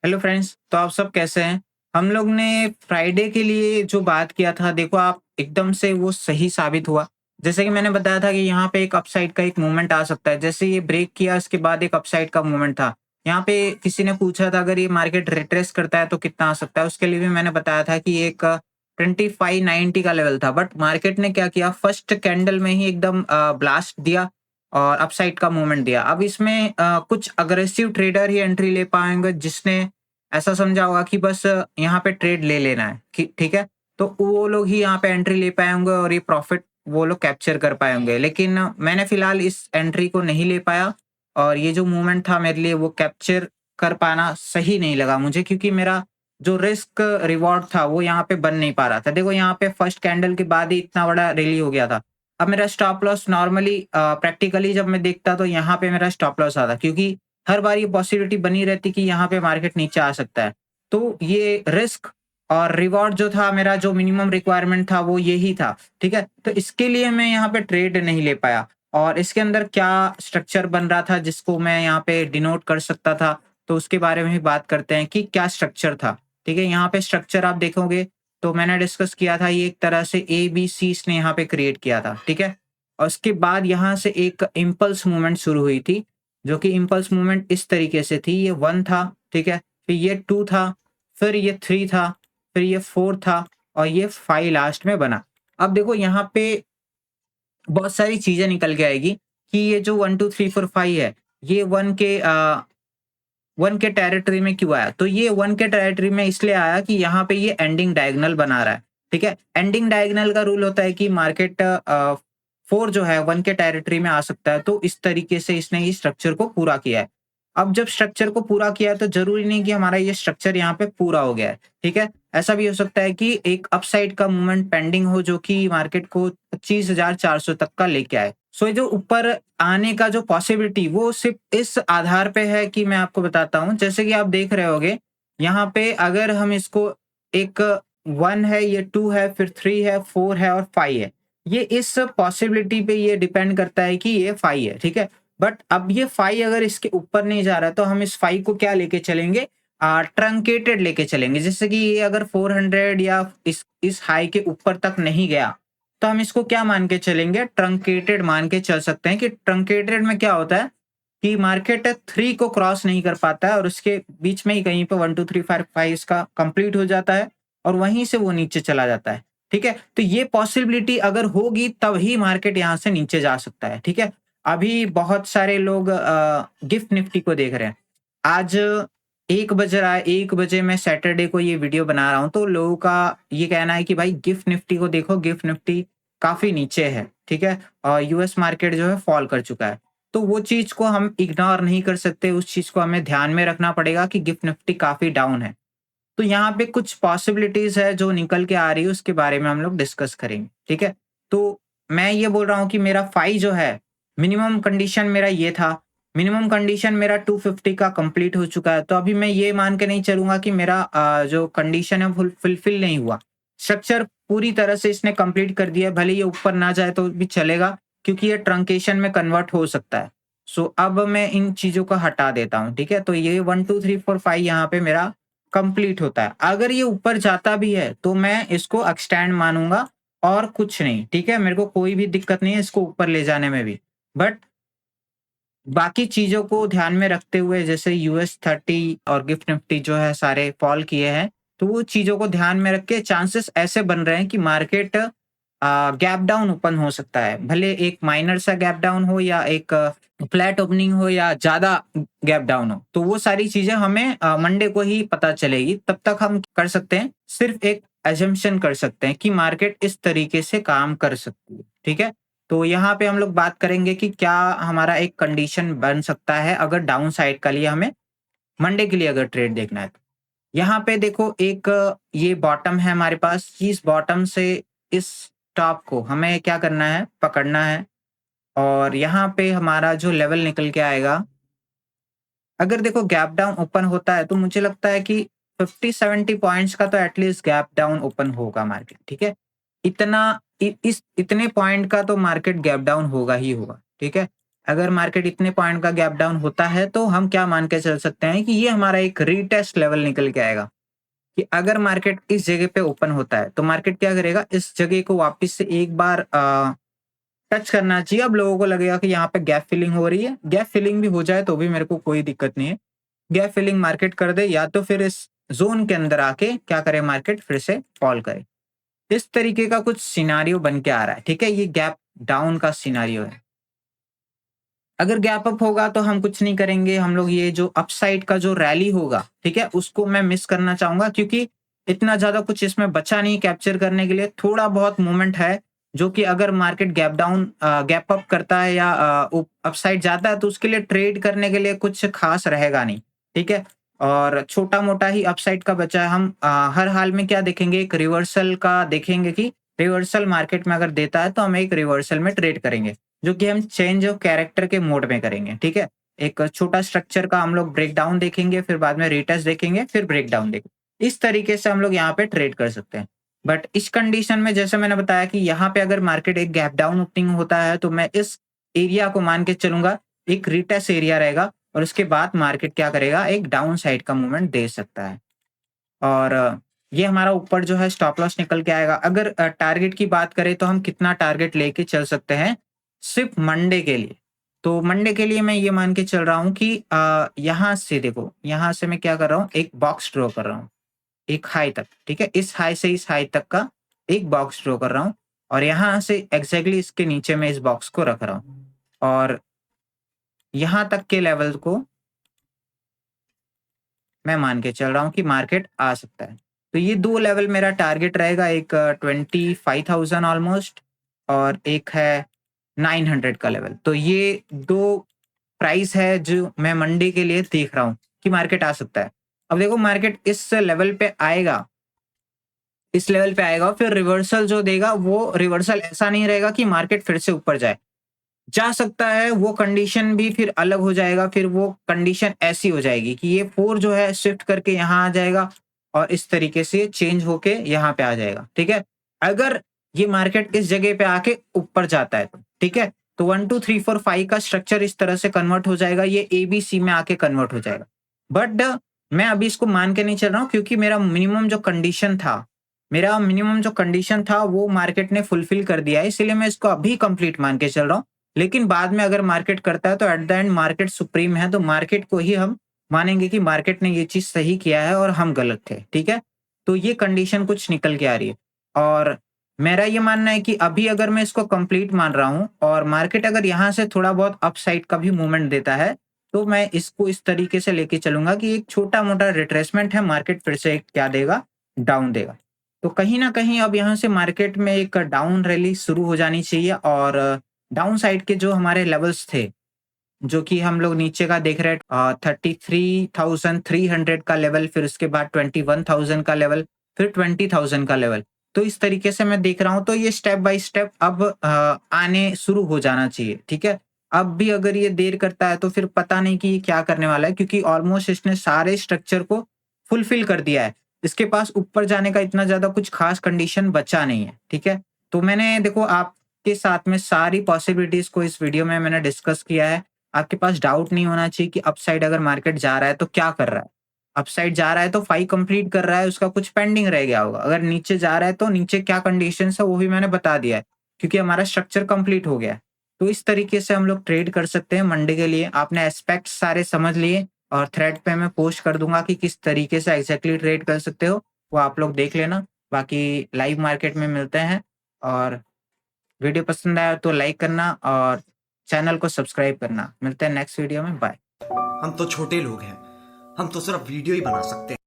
Hello friends, तो आप सब कैसे हैं? हम लोग ने फ्राइडे के लिए जो बात किया था, देखो आप एकदम से वो सही साबित हुआ। जैसे कि मैंने बताया था कि यहाँ पे एक अपसाइड का एक मूवमेंट आ सकता है। जैसे ये ब्रेक किया इसके बाद एक अपसाइड का मूवमेंट था। यहाँ पे किसी ने पूछा था अगर ये मार्केट रिट्रेस करता है तो कितना आ सकता है? उसके लिए भी मैंने बताया था कि एक 2590 का लेवल था। बट मार्केट ने क्या किया, फर्स्ट कैंडल में ही एकदम ब्लास्ट दिया और अपसाइड का मूवमेंट दिया। अब इसमें कुछ अग्रेसिव ट्रेडर ही एंट्री ले पाएँगे जिसने ऐसा समझा होगा कि बस यहाँ पे ट्रेड ले लेना है, ठीक है? तो वो लोग ही यहाँ पे एंट्री ले पाए होंगे और ये प्रॉफ़िट वो लोग कैप्चर कर पाए होंगे। लेकिन मैंने फ़िलहाल इस एंट्री को नहीं ले पाया और ये जो मूवमेंट था मेरे लिए वो कैप्चर कर पाना सही नहीं लगा मुझे, क्योंकि मेरा जो रिस्क रिवॉर्ड था वो यहाँ पे बन नहीं पा रहा था। देखो यहाँ पे फर्स्ट कैंडल के बाद ही इतना बड़ा रैली हो गया था। अब मेरा स्टॉप लॉस नॉर्मली प्रैक्टिकली जब मैं देखता तो यहाँ पे मेरा स्टॉप लॉस आता, क्योंकि हर बार ये पॉसिबिलिटी बनी रहती कि यहाँ पे मार्केट नीचे आ सकता है। तो ये रिस्क और रिवॉर्ड जो था, मेरा जो मिनिमम रिक्वायरमेंट था वो यही था, ठीक है? तो इसके लिए मैं यहाँ पे ट्रेड नहीं ले पाया और इसके अंदर क्या स्ट्रक्चर बन रहा था जिसको मैं यहाँ पे डिनोट कर सकता था, तो उसके बारे में भी बात करते हैं कि क्या स्ट्रक्चर था, ठीक है? यहाँ पे स्ट्रक्चर आप देखोगे तो मैंने डिस्कस किया था, ये एक तरह से ए-बी-सी इसने यहाँ पे क्रिएट किया था, ठीक है? और उसके बाद यहाँ से एक इम्पल्स मूवमेंट शुरू हुई थी, जो कि इम्पल्स मूवमेंट इस तरीके से थी। ये 1 था, ठीक है? फिर ये 2 था, फिर ये 3 था, फिर ये 4 था और ये 5 लास्ट में बना। अब देखो यहाँ पे बहुत सारी चीज़ें निकल के आएगी कि ये जो 1, 2, 3, 4, 5 है, ये 1 के टेरिटरी में क्यों आया? तो ये 1 के टेरिटरी में इसलिए आया कि यहाँ पे ये एंडिंग डायगोनल बना रहा है, ठीक है? एंडिंग डायगोनल का रूल होता है कि मार्केट 4 जो है 1 के टेरिटरी में आ सकता है, तो इस तरीके से इसने इस स्ट्रक्चर को पूरा किया है। अब जब स्ट्रक्चर को पूरा किया है तो ज़रूरी नहीं कि हमारा ये स्ट्रक्चर यहाँ पे पूरा हो गया है, ठीक है? ऐसा भी हो सकता है कि एक अपसाइड का मूवमेंट पेंडिंग हो जो कि मार्केट को 25,400 तक का लेके आए। सो ये जो ऊपर आने का जो पॉसिबिलिटी वो सिर्फ़ इस आधार पे है कि मैं आपको बताता हूँ, जैसे कि आप देख रहे होंगे, यहाँ पे अगर हम इसको एक 1 है, ये 2 है, फिर 3 है, 4 है और 5 है। ये इस पॉसिबिलिटी पे ये डिपेंड करता है कि ये 5 है, ठीक है? बट अब ये 5 अगर इसके ऊपर नहीं जा रहा है तो हम इस 5 को क्या लेके चलेंगे? ट्रंकेटेड लेके चलेंगे। जैसे कि ये अगर 400 या इस हाई के ऊपर तक नहीं गया, तो हम इसको क्या मान के चलेंगे? ट्रंकेटेड मान के चल सकते हैं कि ट्रंकेटेड में क्या होता है कि मार्केट 3 को क्रॉस नहीं कर पाता है और उसके बीच में ही कहीं पे 1, 2, 3, 4, 5 इसका कंप्लीट हो जाता है और वहीं से वो नीचे चला जाता है, ठीक है? तो ये पॉसिबिलिटी अगर होगी तब ही मार्केट यहाँ से नीचे जा सकता है, ठीक है? अभी बहुत सारे लोग गिफ्ट निफ्टी को देख रहे हैं। आज 1 बज रहा है, 1 बजे मैं सैटरडे को ये वीडियो बना रहा हूँ, तो लोगों का ये कहना है कि भाई गिफ्ट निफ्टी को देखो, गिफ्ट निफ्टी काफ़ी नीचे है, ठीक है? और यूएस मार्केट जो है फॉल कर चुका है। तो वो चीज़ को हम इग्नोर नहीं कर सकते, उस चीज़ को हमें ध्यान में रखना पड़ेगा कि गिफ्ट निफ्टी काफ़ी डाउन है। तो यहाँ पे कुछ पॉसिबिलिटीज़ है जो निकल के आ रही है, उसके बारे में हम लोग डिस्कस करेंगे, ठीक है? तो मैं ये बोल रहा हूँ कि मेरा फाई जो है, मिनिमम कंडीशन मेरा ये था, मिनिमम कंडीशन मेरा 250 का कंप्लीट हो चुका है, तो अभी मैं ये मान के नहीं चलूँगा कि मेरा जो कंडीशन है फुलफिल नहीं हुआ। स्ट्रक्चर पूरी तरह से इसने कंप्लीट कर दिया है, भले ये ऊपर ना जाए तो भी चलेगा, क्योंकि ये ट्रंकेशन में कन्वर्ट हो सकता है। सो अब मैं इन चीज़ों को हटा देता हूँ, ठीक है? तो ये 1, 2, 3, 4, 5 यहाँ पे मेरा कंप्लीट होता है। अगर ये ऊपर जाता भी है, तो मैं इसको एक्सटेंड मानूँगा और कुछ नहीं, ठीक है? मेरे को कोई भी दिक्कत नहीं है इसको ऊपर ले जाने में भी। बट बाकी चीज़ों को ध्यान में रखते हुए, जैसे यूएस 30 और गिफ्ट निफ्टी जो है सारे फॉल किए हैं, तो वो चीज़ों को ध्यान में रख के चांसेस ऐसे बन रहे हैं कि मार्केट गैप डाउन ओपन हो सकता है। भले एक माइनर सा गैप डाउन हो या एक फ्लैट ओपनिंग हो या ज़्यादा गैप डाउन हो, तो वो सारी चीज़ें हमें मंडे को ही पता चलेगी। तब तक हम कर सकते हैं, सिर्फ़ एक असम्पशन कर सकते हैं कि मार्केट इस तरीके से काम कर सकती है, ठीक है? तो यहाँ पे हम लोग बात करेंगे कि क्या हमारा एक कंडीशन बन सकता है अगर डाउन साइड के लिए हमें मंडे के लिए अगर ट्रेड देखना है तो। यहाँ पे देखो एक ये बॉटम है हमारे पास, इस बॉटम से इस टॉप को हमें क्या करना है? पकड़ना है और यहाँ पे हमारा जो लेवल निकल के आएगा, अगर देखो गैप डाउन ओपन होता है तो मुझे लगता है कि 50-70 पॉइंट्स का तो एटलीस्ट गैप डाउन ओपन होगा मार्केट, ठीक है? इतना इस इतने पॉइंट का तो मार्केट गैप डाउन होगा ही होगा, ठीक है? अगर मार्केट इतने पॉइंट का गैप डाउन होता है तो हम क्या मान के चल सकते हैं कि ये हमारा एक रीटेस्ट लेवल निकल के आएगा कि अगर मार्केट इस जगह पे ओपन होता है तो मार्केट क्या करेगा, इस जगह को वापस से एक बार टच करना चाहिए। अब लोगों को लगेगा कि यहाँ पे गैप फिलिंग हो रही है, गैप फिलिंग भी हो जाए तो भी मेरे को कोई दिक्कत नहीं है। गैप फिलिंग मार्केट कर दे या तो फिर इस जोन के अंदर आके क्या करे, मार्केट फिर से फॉल करे। इस तरीके का कुछ सिनारियो बन के आ रहा है, ठीक है, ये गैप डाउन का सिनारियो है। अगर गैप अप होगा तो हम कुछ नहीं करेंगे, हम लोग ये जो अपसाइड का जो रैली होगा, ठीक है, उसको मैं मिस करना चाहूंगा क्योंकि इतना ज्यादा कुछ इसमें बचा नहीं कैप्चर करने के लिए। थोड़ा बहुत मूवमेंट है जो कि अगर market gap down gap up करता है या अपसाइड जाता है तो उसके लिए ट्रेड करने के लिए कुछ खास रहेगा नहीं, ठीक है। और छोटा मोटा ही अपसाइड का बचा है। हम हर हाल में क्या देखेंगे, एक रिवर्सल का देखेंगे कि रिवर्सल मार्केट में अगर देता है तो हम एक रिवर्सल में ट्रेड करेंगे, जो कि हम चेंज ऑफ कैरेक्टर के मोड में करेंगे, ठीक है। एक छोटा स्ट्रक्चर का हम लोग ब्रेक डाउन देखेंगे, फिर बाद में रिटेस्ट देखेंगे, फिर ब्रेक डाउन देखेंगे। इस तरीके से हम लोग यहाँ पे ट्रेड कर सकते हैं। बट इस कंडीशन में जैसे मैंने बताया कि यहाँ पे अगर मार्केट एक गैप डाउन ओपनिंग होता है तो मैं इस एरिया को मान के चलूंगा एक रिटेस्ट एरिया रहेगा और उसके बाद मार्केट क्या करेगा, एक डाउन साइड का मूवमेंट दे सकता है। और ये हमारा ऊपर जो है स्टॉप लॉस निकल के आएगा। अगर टारगेट की बात करें तो हम कितना टारगेट लेके चल सकते हैं सिर्फ मंडे के लिए। तो मंडे के लिए मैं ये मान के चल रहा हूँ कि यहाँ से देखो, यहाँ से मैं क्या कर रहा हूँ, एक बॉक्स ड्रॉ कर रहा हूँ एक हाई तक, ठीक है। इस हाई से इस हाई तक का एक बॉक्स ड्रॉ कर रहा हूँ और यहाँ से एग्जैक्टली इसके नीचे में इस बॉक्स को रख रहा हूँ और यहाँ तक के लेवल को मैं मान के चल रहा हूँ कि मार्केट आ सकता है। तो ये दो लेवल मेरा टारगेट रहेगा, एक 25,000 ऑलमोस्ट और एक है 900 का लेवल। तो ये दो प्राइस है जो मैं मंडे के लिए देख रहा हूँ कि मार्केट आ सकता है। अब देखो मार्केट इस लेवल पे आएगा, इस लेवल पे आएगा, फिर रिवर्सल जो देगा वो रिवर्सल ऐसा नहीं रहेगा कि मार्केट फिर से ऊपर जाए, जा सकता है वो कंडीशन भी फिर अलग हो जाएगा। फिर वो कंडीशन ऐसी हो जाएगी कि ये 4 जो है शिफ्ट करके यहाँ आ जाएगा और इस तरीके से चेंज होके यहाँ पे आ जाएगा, ठीक है। अगर ये मार्केट इस जगह पे आके ऊपर जाता है तो, ठीक है, तो 1 2 3 4 5 का स्ट्रक्चर इस तरह से कन्वर्ट हो जाएगा, ये ABC में आके कन्वर्ट हो जाएगा। बट मैं अभी इसको मान के नहीं चल रहा हूँ क्योंकि मेरा मिनिमम जो कंडीशन था वो मार्केट ने फुलफिल कर दिया है, इसीलिए मैं इसको अभी कंप्लीट मान के चल रहा हूँ। लेकिन बाद में अगर मार्केट करता है तो at the end market supreme है, तो मार्केट को ही हम मानेंगे कि मार्केट ने ये चीज सही किया है और हम गलत थे, ठीक है। तो ये कंडीशन कुछ निकल के आ रही है और मेरा ये मानना है कि अभी अगर मैं इसको कंप्लीट मान रहा हूँ और मार्केट अगर यहाँ से थोड़ा बहुत अपसाइड का भी मूवमेंट देता है तो मैं इसको इस तरीके से लेके चलूंगा कि एक छोटा मोटा रिट्रेसमेंट है, मार्केट फिर से एक क्या देगा, डाउन देगा। तो कहीं ना कहीं अब यहाँ से मार्केट में एक डाउन रैली शुरू हो जानी चाहिए और डाउन साइड के जो हमारे लेवल्स थे, जो कि हम लोग नीचे का देख रहे हैं 33,300 का लेवल, फिर उसके बाद 21,000 का लेवल, फिर 20,000 का लेवल। तो इस तरीके से मैं देख रहा हूँ, तो ये स्टेप बाय स्टेप अब आने शुरू हो जाना चाहिए, ठीक है। अब भी अगर ये देर करता है तो फिर पता नहीं कि ये क्या करने वाला है, क्योंकि ऑलमोस्ट इसने सारे स्ट्रक्चर को फुलफिल कर दिया है। इसके पास ऊपर जाने का इतना ज्यादा कुछ खास कंडीशन बचा नहीं है, ठीक है। तो मैंने देखो आपके साथ में सारी पॉसिबिलिटीज को इस वीडियो में मैंने डिस्कस किया है। आपके पास डाउट नहीं होना चाहिए कि अपसाइड अगर मार्केट जा रहा है तो क्या कर रहा है। अपसाइड जा रहा है तो 5 कंप्लीट कर रहा है, उसका कुछ पेंडिंग रह गया होगा। अगर नीचे जा रहा है तो नीचे क्या कंडीशन है वो भी मैंने बता दिया है, क्योंकि हमारा स्ट्रक्चर कंप्लीट हो गया है। तो इस तरीके से हम लोग ट्रेड कर सकते हैं मंडे के लिए। आपने एस्पेक्ट सारे समझ लिए और थ्रेड पे मैं पोस्ट कर दूंगा कि किस तरीके से एग्जैक्टली ट्रेड कर सकते हो, वो आप लोग देख लेना। बाकी लाइव मार्केट में मिलते हैं और वीडियो पसंद आया तो लाइक करना और चैनल को सब्सक्राइब करना। मिलते हैं नेक्स्ट वीडियो में, बाय। हम तो छोटे लोग हैं, हम तो सिर्फ वीडियो ही बना सकते हैं।